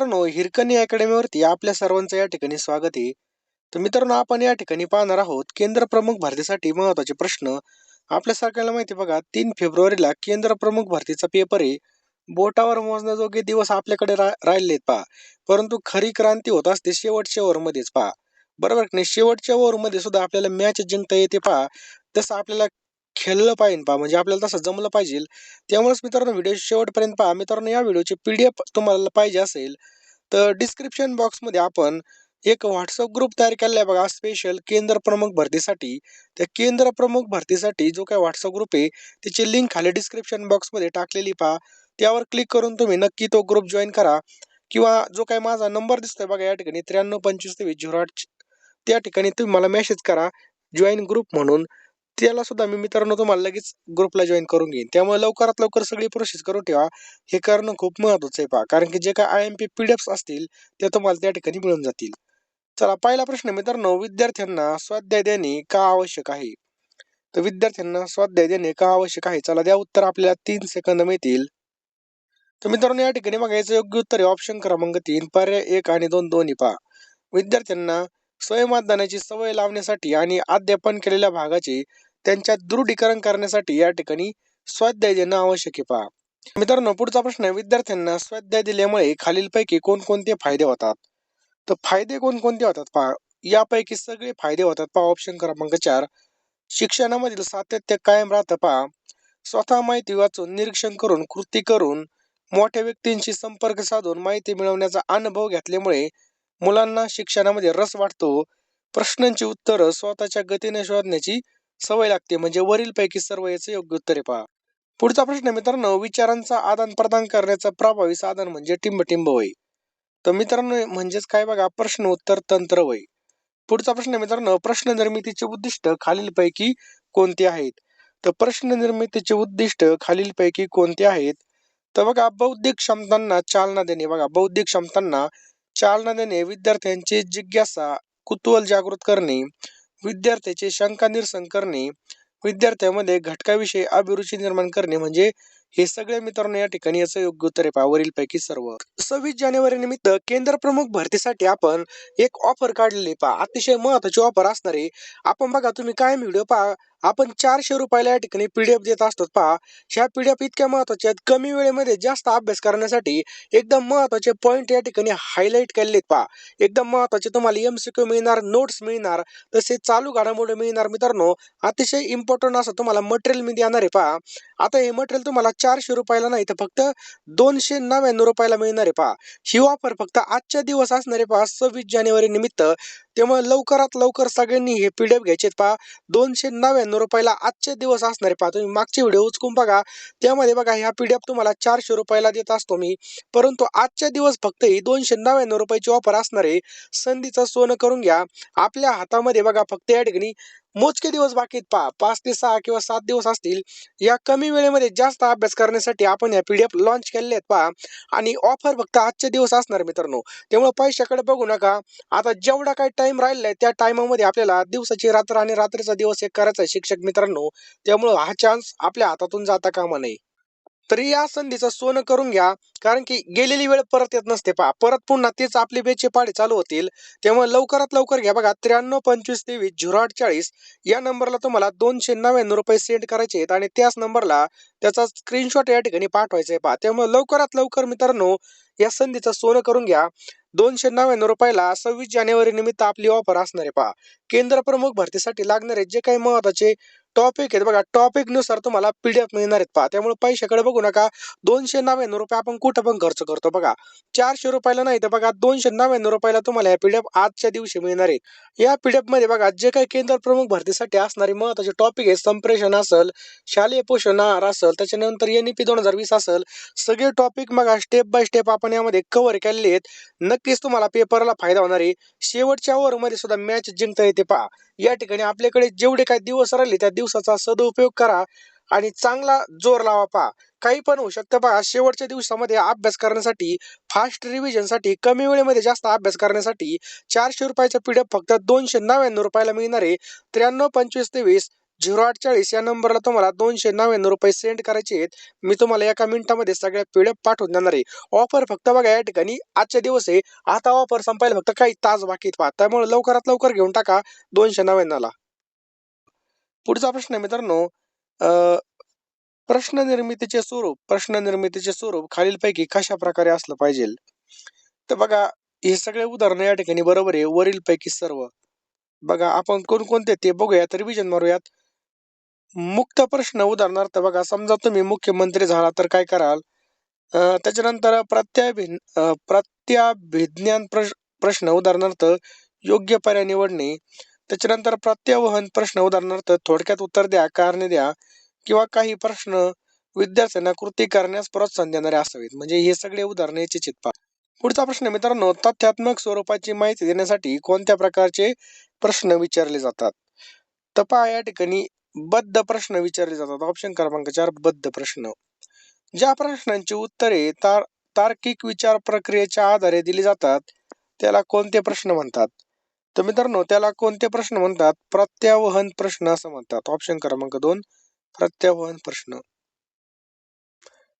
मित्रांनो, हिरकणी अकॅडमीवरती आपल्या सर्वांचं या ठिकाणी स्वागत आहे. तर मित्रांनो, आपण या ठिकाणी पाहणार आहोत केंद्र प्रमुख भरतीसाठी महत्त्वाचे प्रश्न. आपल्या सगळ्यांना माहिती आहे बघा, 3 फेब्रुवारीला केंद्र प्रमुख भरतीचा पेपर आहे. बोटावर मोजण्याजोगे दिवस आपल्याकडे राहिलेत पहा. परंतु खरी क्रांती होत असते शेवटच्या ओव्हरमध्येच पहा. बरोबर की नाही? शेवटच्या ओव्हरमध्ये सुद्धा आपल्याला मॅच जिंकता येते पहा. तसं आपल्याला खेळलं पाहिजे पहा, म्हणजे आपल्याला तसं जमलं पाहिजे. त्यामुळेच मित्रांनो, व्हिडिओ शेवटपर्यंत पहा. मित्रांनो, या व्हिडिओची PDF तुम्हाला पाहिजे असेल तर डिस्क्रिप्शन बॉक्समध्ये आपण एक व्हॉट्सअप ग्रुप तयार केला आहे बघा, स्पेशल केंद्र प्रमुख भरतीसाठी. त्या केंद्र प्रमुख भरतीसाठी जो काही व्हॉट्सअप ग्रुप आहे त्याची लिंक खाली डिस्क्रिप्शन बॉक्समध्ये टाकलेली पहा. त्यावर क्लिक करून तुम्ही नक्की तो ग्रुप जॉईन करा. किंवा जो काही माझा नंबर दिसतोय बघा या ठिकाणी 93252308, त्या ठिकाणी तुम्ही मला मेसेज करा जॉईन ग्रुप म्हणून. त्याला सुद्धा मी मित्रांनो तुम्हाला लगेच ग्रुपला जॉईन करून घेईन. त्यामुळे लवकरात लवकर सगळी प्रोसेस करून ठेवा. हे करणं खूप महत्त्वाचं आहे पहा, कारण की जे काही IMP PDFs असतील ते तुम्हाला त्या ठिकाणी मिळून जातील. चला, पहिला प्रश्न मित्रांनो, विद्यार्थ्यांना स्वाध्याय देणे का आवश्यक आहे? तर विद्यार्थ्यांना स्वाध्याय देणे का आवश्यक आहे? चला, द्या उत्तर. आपल्याला 3 सेकंद मिळतील. तर मित्रांनो, या ठिकाणी बघा, याचं योग्य उत्तर आहे ऑप्शन क्रमांक 3, पर्याय 1 आणि 2 दोन्ही पहा. विद्यार्थ्यांना स्वयंमतदानाची सवय लावण्यासाठी आणि अध्यापन केलेल्या भागाचे त्यांच्यात दृढीकरण करण्यासाठी या ठिकाणी स्वाध्याय देणं आवश्यक आहे पहा. मित्रांनो, पुढचा प्रश्न आहे, विद्यार्थ्यांना स्वाध्याय दिल्यामुळे खालीलपैकी कोणकोणते फायदे होतात? तर फायदे कोणकोणते होतात पहा. यापैकी सगळे फायदे होतात पहा. ऑप्शन क्रमांक 4, शिक्षणामधील सातत्य कायम राहतं पहा. स्वतः माहिती वाचून, निरीक्षण करून, कृती करून, मोठ्या व्यक्तींशी संपर्क साधून माहिती मिळवण्याचा अनुभव घेतल्यामुळे मुलांना शिक्षणामध्ये रस वाटतो. प्रश्नांची उत्तरं स्वतःच्या गतीने शोधण्याची सवय लागते. म्हणजे वरीलपैकी सर्व याचं योग्य उत्तर आहे पहा. पुढचा प्रश्न मित्रांनो, विचारांचा आदान प्रदान करण्याचं प्रभावी साधन म्हणजे टिंबटिंब वय. तर मित्रांनो, म्हणजेच काय बघा, प्रश्न उत्तर तंत्र वय. पुढचा प्रश्न मित्रांनो, प्रश्न निर्मितीचे उद्दिष्ट खालीलपैकी कोणते आहेत? तर प्रश्न निर्मितीचे उद्दिष्ट खालीलपैकी कोणते आहेत? तर बघा, बौद्धिक क्षमतांना चालना देणे. बघा, बौद्धिक क्षमतांना चालना देणे, विद्यार्थ्यांची जिज्ञासा, कुतूहल जागृत करणे, विद्यार्थ्याचे शंका निरसन करणे, विद्यार्थ्यांमध्ये घटकाविषयी अभिरुची निर्माण करणे, म्हणजे हे सगळे मित्रांनो या ठिकाणी याचं योग्य उत्तर आहे पहा, वरीलपैकी सर्व. 26 जानेवारी निमित्त केंद्र प्रमुख भरतीसाठी आपण एक ऑफर काढलेली पहा. अतिशय महत्वाची ऑफर असणार आहे. आपण बघा, तुम्ही काय व्हिडिओ पहा, आपण 400 रुपयाला या ठिकाणी PDF देत असतो पहा. ह्या PDF इतक्या महत्वाच्या आहेत, कमी वेळेमध्ये जास्त अभ्यास करण्यासाठी एकदम महत्वाचे पॉईंट या ठिकाणी हायलाईट केलेत पहा. एकदम महत्वाचे तुम्हाला MCQ मिळणार, नोट्स मिळणार, तसेच चालू घडामोडी मिळणार. मित्रांनो, अतिशय इम्पॉर्टंट असं तुम्हाला मटेरियल मी देणार आहे पहा. आता हे मटेरियल तुम्हाला 400 रुपयाला नाही तर फक्त 299 रुपयाला मिळणार आहे पहा. ही ऑफर फक्त आजच्या दिवस असणार आहे पहा, 26 जानेवारी निमित्त. त्यामुळे लवकरात लवकर सगळ्यांनी हे PDF घ्यायचे पहा. 299 रुपयाला आजचे दिवस असणार आहे पहा. तुम्ही मागचे व्हिडिओ उचकून बघा, त्यामध्ये बघा ह्या PDF तुम्हाला 400 रुपयाला देत असतो मी, परंतु आजच्या दिवस फक्त ही 299 रुपयाची ऑफर असणार आहे. संधीचं सोनं करून घ्या. आपल्या हातामध्ये बघा फक्त या ठिकाणी मोजके दिवस बाकी आहेत पहा, 5 ते 6 किंवा 7 दिवस असतील. या कमी वेळेमध्ये जास्त अभ्यास करण्यासाठी आपण या PDF लॉन्च केलेले आहेत पहा. आणि ऑफर फक्त आजचे दिवस असणार मित्रांनो. त्यामुळे पैशाकडे बघू नका. आता जेवढा काही टाइम राहिलाय त्या टाइमामध्ये आपल्याला दिवसाची रात्र आणि रात्रीचा दिवस एक करायचा आहे शिक्षक मित्रांनो. त्यामुळे हा चान्स आपल्या हातातून जाता कामा नये. तरी या संधीचं सोनं करून घ्या, कारण की गेलेली वेळ परत येत नसते पहा. परत पुन्हा तेच आपले बेचे पाडे चालू होतील. त्यामुळे लवकरात लवकर घ्या. बघा, 9325230840 या नंबरला तुम्हाला 299 रुपये सेंड करायचे आहेत आणि त्याच नंबरला त्याचा स्क्रीनशॉट या ठिकाणी पाठवायचा आहे पहा. त्यामुळे लवकरात लवकर मित्रांनो या संधीचं सोनं करून घ्या. 299 रुपयाला 26 जानेवारी निमित्त आपली ऑफर असणार आहे पहा. केंद्र प्रमुख भरतीसाठी लागणारे जे काही महत्वाचे टॉपिक आहेत बघा, टॉपिक नुसार तुम्हाला PDF मिळणार आहेत पहा. त्यामुळे पैशाकडे बघू नका. 299 रुपये आपण कुठं पण खर्च करतो बघा. 400 रुपयाला नाही तर बघा 299 रुपयाला तुम्हाला या PDF आजच्या दिवशी मिळणार आहेत. या PDF मध्ये बघा जे काही केंद्र प्रमुख भरतीसाठी असणारे महत्वाचे टॉपिक आहेत, संप्रेषण असेल, शालेय पोषण आहार असेल, त्याच्यानंतर NEP 2020 असेल, सगळे टॉपिक बघा स्टेप बाय स्टेप आपण यामध्ये कव्हर केलेले आहेत. नक्कीच तुम्हाला पेपरला फायदा होणार आहे. शेवटच्या ओव्हरमध्ये सुद्धा मॅच जिंकता येते पहा. या ठिकाणी आपल्याकडे जेवढे काही दिवस राहिले त्या दिवसाचा सदुपयोग करा आणि चांगला जोर लावा पहा. काही पण होऊ शकतं पहा. शेवटच्या दिवसामध्ये अभ्यास करण्यासाठी, फास्ट रिव्हिजनसाठी, कमी वेळेमध्ये जास्त अभ्यास करण्यासाठी 400 रुपयाचा PDF फक्त 299 रुपयाला मिळणार आहे. 932523 0840 या नंबरला तुम्हाला 299 रुपये सेंड करायचे आहेत. मी तुम्हाला एका मिनिटामध्ये सगळ्या PDF पाठवून देणार आहे. ऑफर फक्त बघा या ठिकाणी आजच्या दिवस आहे. आता ऑफर संपायला फक्त काही तास बाकी आहेत. त्यामुळे लवकरात लवकर घेऊन टाका 299 ला. पुढचा प्रश्न आहे मित्रांनो, प्रश्न निर्मितीचे स्वरूप खालीलपैकी कशा प्रकारे असलं पाहिजे. तर बघा हे सगळे उदाहरण या ठिकाणी बरोबर आहे. वरील पैकी सर्व बघा आपण कोणकोणते ते बघूयात, रिव्हिजन मारूयात. मुक्त प्रश्न उदाहरणार्थ बघा, समजा तुम्ही मुख्यमंत्री झाला तर काय कराल. त्याच्यानंतर प्रत्याभिज्ञान प्रश्न उदाहरणार्थ योग्य पर्याय निवडणे. त्याच्यानंतर प्रत्यावहन प्रश्न उदाहरणार्थ थोडक्यात उत्तर द्या, कारणे द्या, किंवा काही प्रश्न विद्यार्थ्यांना कृती करण्यास प्रोत्साहन देणारे असावेत. म्हणजे हे सगळे उदाहरणे याचे चित्पा. पुढचा प्रश्न मित्रांनो, तथ्यात्मक स्वरूपाची माहिती देण्यासाठी कोणत्या प्रकारचे प्रश्न विचारले जातात. तर पहा या ठिकाणी बद्ध प्रश्न विचारले जातात. ऑप्शन क्रमांक 4 बद्ध प्रश्न. ज्या प्रश्नांची उत्तरे तार्किक विचार प्रक्रियेच्या आधारे दिली जातात त्याला कोणते प्रश्न म्हणतात. तर मित्रांनो त्याला कोणते प्रश्न म्हणतात, प्रत्यावहन प्रश्न असं म्हणतात. ऑप्शन क्रमांक 2 प्रत्यावहन प्रश्न.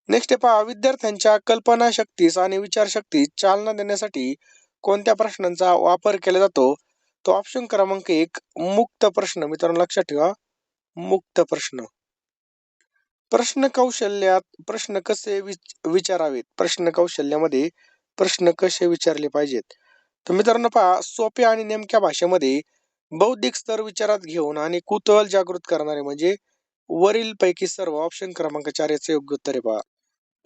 नेक्स्ट पहा, विद्यार्थ्यांच्या कल्पनाशक्तीस आणि विचारशक्तीस चालना देण्यासाठी कोणत्या प्रश्नांचा वापर केला जातो. तो ऑप्शन क्रमांक 1 मुक्त प्रश्न. मित्रांनो लक्षात ठेवा, मुक्त प्रश्न. प्रश्न कौशल्यात प्रश्न कसे विचारावेत. प्रश्न कौशल्यामध्ये प्रश्न कसे विचारले पाहिजेत. तर मित्रांनो पहा, सोप्या आणि नेमक्या भाषेमध्ये बौद्धिक स्तर विचारात घेऊन आणि कुतूहल जागृत करणारे म्हणजे वरील पैकी सर्व. ऑप्शन क्रमांक 4 याचे योग्य उत्तर आहे पहा.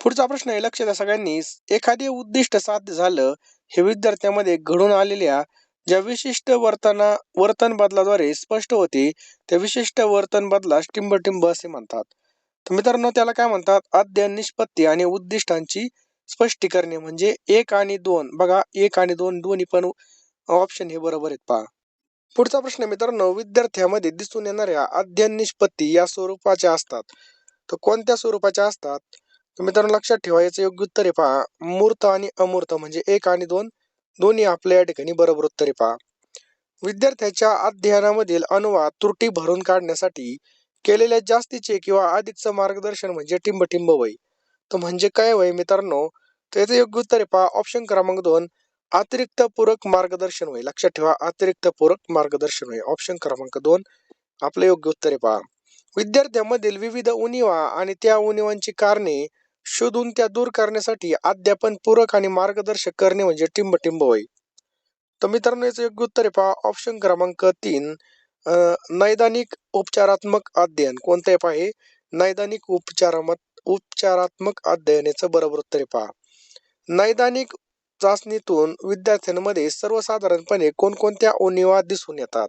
पुढचा प्रश्न आहे, लक्ष द्या सगळ्यांनी. एखादे उद्दिष्ट साध्य झालं हे विद्यार्थ्यामध्ये घडून आलेल्या ज्या विशिष्ट वर्तन बदलाद्वारे स्पष्ट होते त्या विशिष्ट वर्तन बदलास टिंबटिंब असे म्हणतात. तर मित्रांनो त्याला काय म्हणतात, अध्ययन निष्पत्ती आणि उद्दिष्टांची स्पष्टीकरणे. म्हणजे 1 आणि 2 बघा, 1 आणि 2 दोन्ही पण ऑप्शन हे बरोबर आहेत पहा. पुढचा प्रश्न मित्रांनो, विद्यार्थ्यामध्ये दिसून येणाऱ्या अध्ययन निष्पत्ती या स्वरूपाच्या असतात. तर कोणत्या स्वरूपाच्या असतात. तर मित्रांनो लक्षात ठेवा, याचं योग्य उत्तर आहे पहा, मूर्त आणि अमूर्त. म्हणजे 1 आणि 2 दोन्ही आपल्या या ठिकाणी बरोबर उत्तर आहे पहा. विद्यार्थ्याच्या अध्ययनामधील अनुवाद त्रुटी भरून काढण्यासाठी केलेल्या जास्तीचे किंवा अधिकचं मार्गदर्शन म्हणजे टिंबटिंब वय. तर म्हणजे काय वय मित्रांनो, तर याचं योग्य उत्तर आहे पहा, ऑप्शन क्रमांक 2 अतिरिक्त पूरक मार्गदर्शन वय. लक्षात ठेवा, अतिरिक्त पूरक मार्गदर्शन वय. ऑप्शन क्रमांक 2 आपलं योग्य उत्तर आहे पहा. विद्यार्थ्यांमधील विविध उणीवा आणि त्या उणीवांची कारणे शोधून त्या दूर करण्यासाठी अध्यापन पूरक आणि मार्गदर्शक करणे म्हणजे टिंबटिंब वय. तर मित्रांनो याचं योग्य उत्तर आहे पहा, ऑप्शन क्रमांक 3 नैदानिक उपचारात्मक अध्ययन. कोणतं आहे पहा, हे नैदानिक उपचारात्मक अध्ययन. याचं बरोबर उत्तर आहे पहा. नैदानिक चाचणीतून विद्यार्थ्यांमध्ये सर्वसाधारणपणे कोणकोणत्या उणीवा दिसून येतात.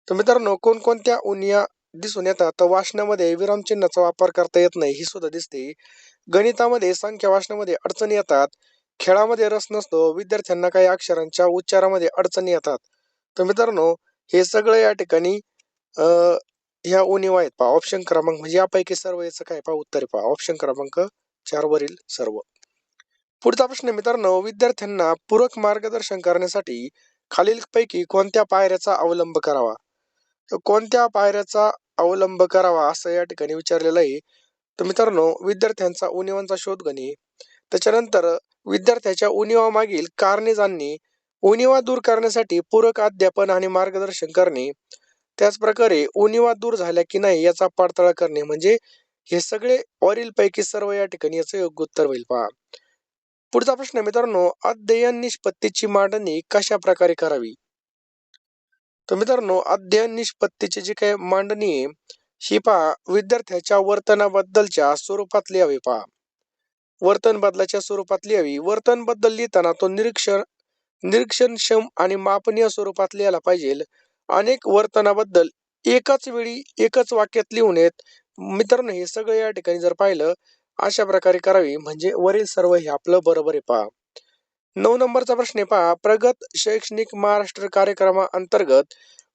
तर मित्रांनो कोणकोणत्या उणीवा दिसून येतात. तर वाचनामध्ये विरामचिन्हाचा वापर करता येत नाही ही सुद्धा दिसते. गणितामध्ये संख्या वाचनामध्ये अडचणी येतात. खेळामध्ये रस नसतो. विद्यार्थ्यांना काही अक्षरांच्या उच्चारामध्ये अडचणी येतात. तर मित्रांनो हे सगळं या ठिकाणी ह्या उणीवा आहेत पहा. ऑप्शन क्रमांक म्हणजे यापैकी सर्व याचं काय पहा उत्तर आहे पहा, ऑप्शन क्रमांक 4 वरील सर्व. पुढचा प्रश्न मित्रांनो, विद्यार्थ्यांना पूरक मार्गदर्शन करण्यासाठी खालीलपैकी कोणत्या पायऱ्याचा अवलंब करावा. तर कोणत्या पायऱ्याचा अवलंब करावा असं या ठिकाणी विचारलेलं आहे. तर मित्रांनो विद्यार्थ्यांचा उणीवांचा शोध घेणे, त्याच्यानंतर विद्यार्थ्याच्या उणीवा मागील कारणे जाणणे, उणीवा दूर करण्यासाठी पूरक अध्यापन आणि मार्गदर्शन करणे, त्याचप्रकारे उणीवा दूर झाल्या की नाही याचा पडताळा करणे. म्हणजे हे सगळे वरील पैकी सर्व या ठिकाणी याचं योग्य उत्तर होईल पहा. पुढचा प्रश्न मित्रांनो, अध्ययन निष्पत्तीची मांडणी कशा प्रकारे करावी. तर मित्रांनो अध्ययन निष्पत्तीची जी काही मांडणी आहे ही पहा, विद्यार्थ्याच्या वर्तनाबद्दलच्या स्वरूपात लिहावी पहा. वर्तन बदलाच्या स्वरूपात लिहावी. वर्तन बद्दल लिहिताना तो निरीक्षणक्षम आणि मापनीय स्वरूपात लिहायला पाहिजे. अनेक वर्तनाबद्दल एकाच वेळी एकच वाक्यात लिहून येत. मित्रांनो हे सगळं या ठिकाणी जर पाहिलं अशा प्रकारे करावी. म्हणजे वरील सर्व हे आपलं बरोबर आहे पहा. 9 नंबरचा प्रश्न आहे पहा, प्रगत शैक्षणिक महाराष्ट्र कार्यक्रमाअंतर्गत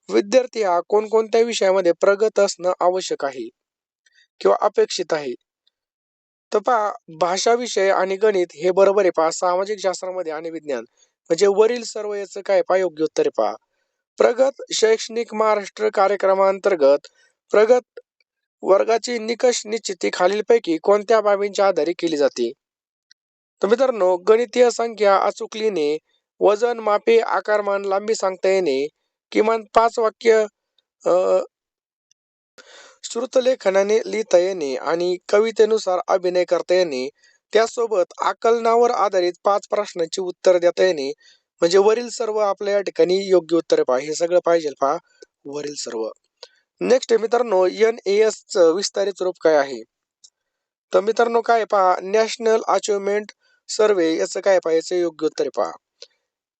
विद्यार्थी हा कोणकोणत्या विषयामध्ये प्रगत असणं आवश्यक आहे किंवा अपेक्षित आहे. तर पहा भाषा विषय आणि गणित हे बरोबर आहे पहा. सामाजिक शास्त्रामध्ये आणि विज्ञान म्हणजे वरील सर्व याचं काय पहा योग्य उत्तर आहे पहा. प्रगत शैक्षणिक महाराष्ट्र कार्यक्रमाअंतर्गत प्रगत वर्गाची निकष निश्चिती खालीलपैकी कोणत्या बाबींच्या आधारे केली जाते? तर मित्रांनो, गणितीय संख्या अचूक लिहिणे, वजन, मापे, आकारमान, लांबी सांगता येणे, किमान 5 वाक्य श्रुतलेखनाने लिहिता येणे आणि कवितेनुसार अभिनय करता येणे, त्यासोबत आकलनावर आधारित 5 प्रश्नांची उत्तर देता येणे, म्हणजे वरील सर्व आपल्या या ठिकाणी योग्य उत्तरे पहा. हे सगळं पाहिजे पहा वरील सर्व. नेक्स्ट मित्रांनो, NAS च विस्तारित रूप काय आहे? तर मित्रांनो काय पहा, नॅशनल अचिव्हमेंट सर्वे, याचं काय पहा, याचं योग्य उत्तर पहा.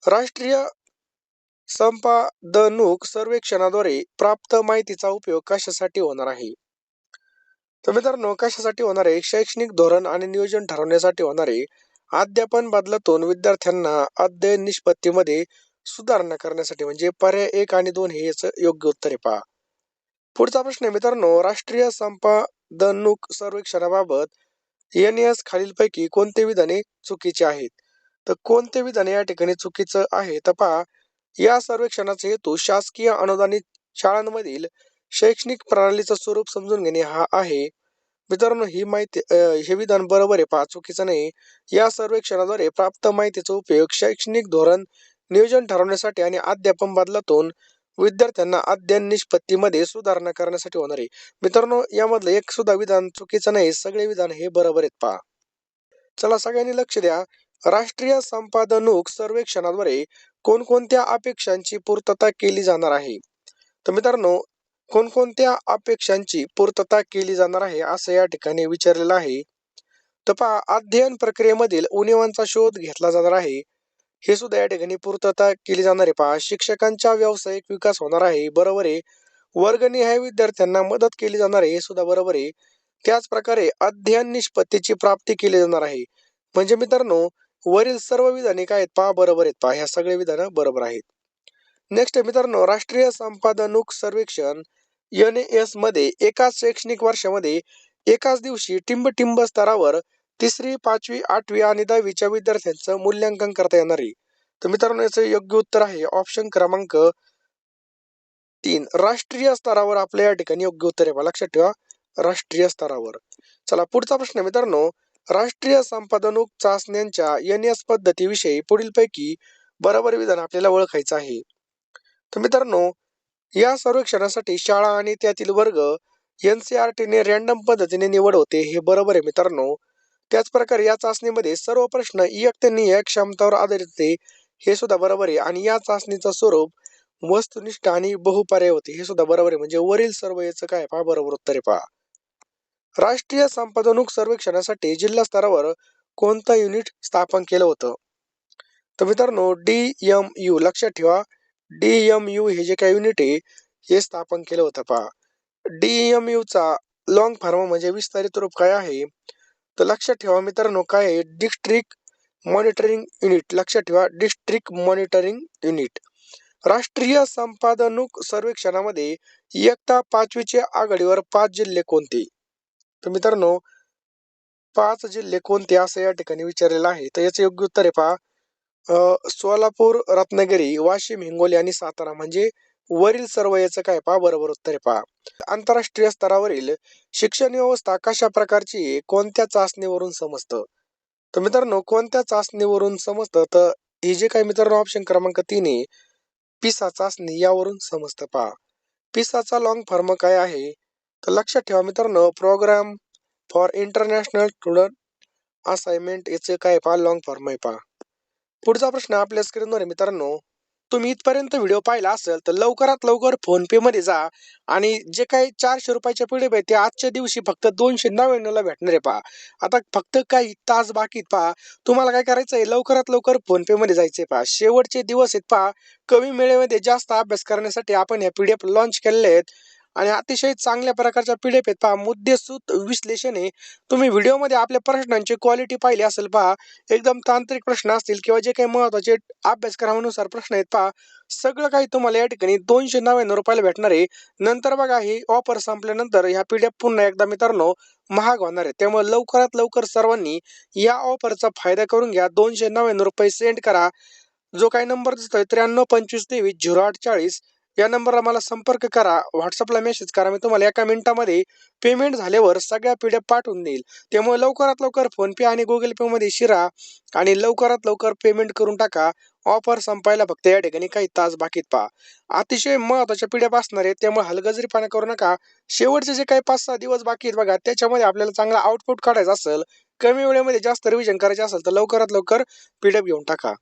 राष्ट्रीय संपादनुक सर्वेक्षणाद्वारे प्राप्त माहितीचा उपयोग कशासाठी होणार आहे? तर मित्रांनो, कशासाठी होणार आहे? शैक्षणिक धोरण आणि नियोजन ठरवण्यासाठी होणार आहे. अध्यापन बदलातून विद्यार्थ्यांना अध्ययन निष्पत्तीमध्ये सुधारणा करण्यासाठी, म्हणजे पर्याय 1 आणि 2 हे याचं योग्य उत्तर आहे पहा. पुढचा प्रश्न आहे मित्रांनो, राष्ट्रीय संपादनुक सर्वेक्षणाबाबत NAS खालीलपैकी कोणते विधाने चुकीचे आहेत? तर कोणते विधान या ठिकाणी चुकीचं आहे? तर पहा, या सर्वेक्षणाचा हेतू शासकीय अनुदानित शाळांमधील शैक्षणिक प्रणालीचं स्वरूप समजून घेणे हा आहे. मित्रांनो, ही माहिती हे विधान बरोबर आहे पहा, चुकीचं नाही. या सर्वेक्षणाद्वारे प्राप्त माहितीचा उपयोग शैक्षणिक धोरण नियोजन ठरवण्यासाठी आणि अध्यापन बदलातून विद्यार्थ्यांना अध्ययन निष्पत्तीमध्ये सुधारणा करण्यासाठी होणार आहे. मित्रांनो, यामधलं एक सुद्धा विधान चुकीचं नाही, सगळे विधान हे बरोबर आहेत पहा. चला सगळ्यांनी लक्ष द्या. राष्ट्रीय संपादनुक सर्वेक्षणाद्वारे कोणकोणत्या अपेक्षांची पूर्तता केली जाणार आहे? तर मित्रांनो, कोणकोणत्या अपेक्षांची पूर्तता केली जाणार आहे असं या ठिकाणी विचारलेलं आहे. तर पहा, अध्ययन प्रक्रियेमधील उणिवांचा शोध घेतला जाणार आहे, हे सुद्धा या ठिकाणी पूर्तता केली जाणार आहे पहा. शिक्षकांचा व्यावसायिक विकास होणार आहे, बरोबर आहे. वर्गनिहाय विद्यार्थ्यांना मदत केली जाणार आहे, हे सुद्धा बरोबर आहे. त्याच प्रकारे अध्ययन निष्पत्तीची प्राप्ती केली जाणार आहे. म्हणजे मित्रांनो, वरील सर्व विधाने काय आहेत पहा, बरोबर आहेत पहा. ह्या सगळे विधानं बरोबर आहेत. नेक्स्ट मित्रांनो, राष्ट्रीय संपादनुक सर्वेक्षण NAS मध्ये एकाच शैक्षणिक वर्षामध्ये एकाच दिवशी टिंब स्तरावर 3री, 5वी, 8वी आणि 10वीच्या विद्यार्थ्यांचं मूल्यांकन करता येणार आहे. तर मित्रांनो, याचं योग्य उत्तर आहे ऑप्शन क्रमांक 3. राष्ट्रीय स्तरावर आपल्या या ठिकाणी योग्य उत्तर आहे, लक्षात ठेवा, राष्ट्रीय स्तरावर. चला पुढचा प्रश्न मित्रांनो, राष्ट्रीय संपादनुक चाचण्यांच्या NAS पद्धतीविषयी पुढीलपैकी बरोबर विधान आपल्याला ओळखायचं आहे. तर मित्रांनो, या सर्वेक्षणासाठी शाळा आणि त्यातील वर्ग NCERT ने रँडम पद्धतीने निवड होते, हे बरोबर आहे मित्रांनो. त्याच प्रकारे या चाचणीमध्ये सर्व प्रश्न इयत्तेनिहाय क्षमतावर आधारित होते, हे सुद्धा बरोबर आहे. आणि या चाचणीचं स्वरूप वस्तुनिष्ठ आणि बहुपर्याय होते, हे सुद्धा बरोबर आहे. म्हणजे वरील सर्व याचं काय पहा, बरोबर उत्तर आहे पहा. राष्ट्रीय संपादनुक सर्वेक्षणासाठी जिल्हा स्तरावर कोणतं युनिट स्थापन केलं होतं? तर मित्रांनो, DMU, लक्षात ठेवा, DMU हे जे काही युनिट आहे हे स्थापन केलं होतं पहा. DMU चा लॉंग फॉर्म म्हणजे विस्तारित रूप काय आहे? तर लक्षात ठेवा मित्रांनो, काय आहे? District monitoring unit. लक्षात ठेवा, डिस्ट्रिक्ट मॉनिटरिंग युनिट. राष्ट्रीय संपादनुक सर्वेक्षणामध्ये इयत्ता 5वीचे आघाडीवर 5 जिल्हे कोणते? तर मित्रांनो, 5 जिल्हे कोणते असं या ठिकाणी विचारलेलं आहे. तर याचं योग्य उत्तर आहे पहा, सोलापूर, रत्नागिरी, वाशिम, हिंगोली आणि सातारा. म्हणजे वरील सर्व याचं काय पहा, बरोबर उत्तर आहे पहा. आंतरराष्ट्रीय स्तरावरील शिक्षण व्यवस्था कशा प्रकारची आहे, कोणत्या चाचणीवरून समजतं? तर मित्रांनो, कोणत्या चाचणीवरून समजतं? तर हे जे काही मित्रांनो ऑप्शन क्रमांक 3 आहे, पिसा चाचणी, यावरून समजतं पहा. पिसाचा लॉंग फॉर्म काय आहे? तर लक्षात ठेवा मित्रांनो, programme for international student assignment, याचे काय पहा, लॉंग फॉर्म आहे पहा. पुढचा प्रश्न आपल्या स्क्रीनवर आहे मित्रांनो. तुम्ही इथपर्यंत व्हिडिओ पाहिला असेल तर लवकरात लवकर फोनपे मध्ये जा आणि जे काही 400 रुपयाचे पीडीएफ आहे ते आजच्या दिवशी फक्त 299 ला भेटणार आहे पहा. आता फक्त काही तास बाकी पहा. तुम्हाला काय करायचं आहे, लवकरात लवकर फोनपे मध्ये जायचंय पहा. शेवटचे दिवस आहेत पहा. कमी वेळेमध्ये जास्त अभ्यास करण्यासाठी आपण हे पीडीएफ लॉन्च केलेले आहेत आणि अतिशय चांगल्या प्रकारच्या पीडीएफ आहेत पहा. मुद्देसूद विश्लेषण आहे. तुम्ही व्हिडिओमध्ये आपल्या प्रश्नांची क्वालिटी पाहिली असेल पहा. एकदम तांत्रिक प्रश्न असतील किंवा जे काही महत्वाचे अभ्यासक्रमानुसार प्रश्न आहेत पहा, सगळं काही तुम्हाला या ठिकाणी 299 रुपयाला भेटणार आहे. नंतर बघा, ही ऑफर संपल्यानंतर ह्या पीडीएफ पुन्हा एकदा मित्रांनो महाग होणार आहे. त्यामुळे लवकरात लवकर सर्वांनी या ऑफरचा फायदा करून घ्या. 299 रुपये सेंड करा. जो काही नंबर दिसतोय 93 25 23 08 40, या नंबरला मला संपर्क करा, व्हॉट्सअपला मेसेज करा. मी तुम्हाला 1 मिनिटामध्ये पेमेंट झाल्यावर सगळ्या PDF पाठवून देईल. त्यामुळे लवकरात लवकर फोनपे आणि गुगल पे मध्ये शिरा आणि लवकरात लवकर पेमेंट करून टाका. ऑफर संपायला फक्त या ठिकाणी काही तास बाकीत पहा. अतिशय महत्त्वाच्या PDF असणार आहेत, त्यामुळे हलगर्जीपणा करू नका. शेवटचे जे काही 5-6 दिवस बाकी आहेत बघा, त्याच्यामध्ये आपल्याला चांगला आउटपुट काढायचा असेल, कमी वेळेमध्ये जास्त रिव्हिजन करायचे असेल, तर लवकरात लवकर PDF घेऊन टाका.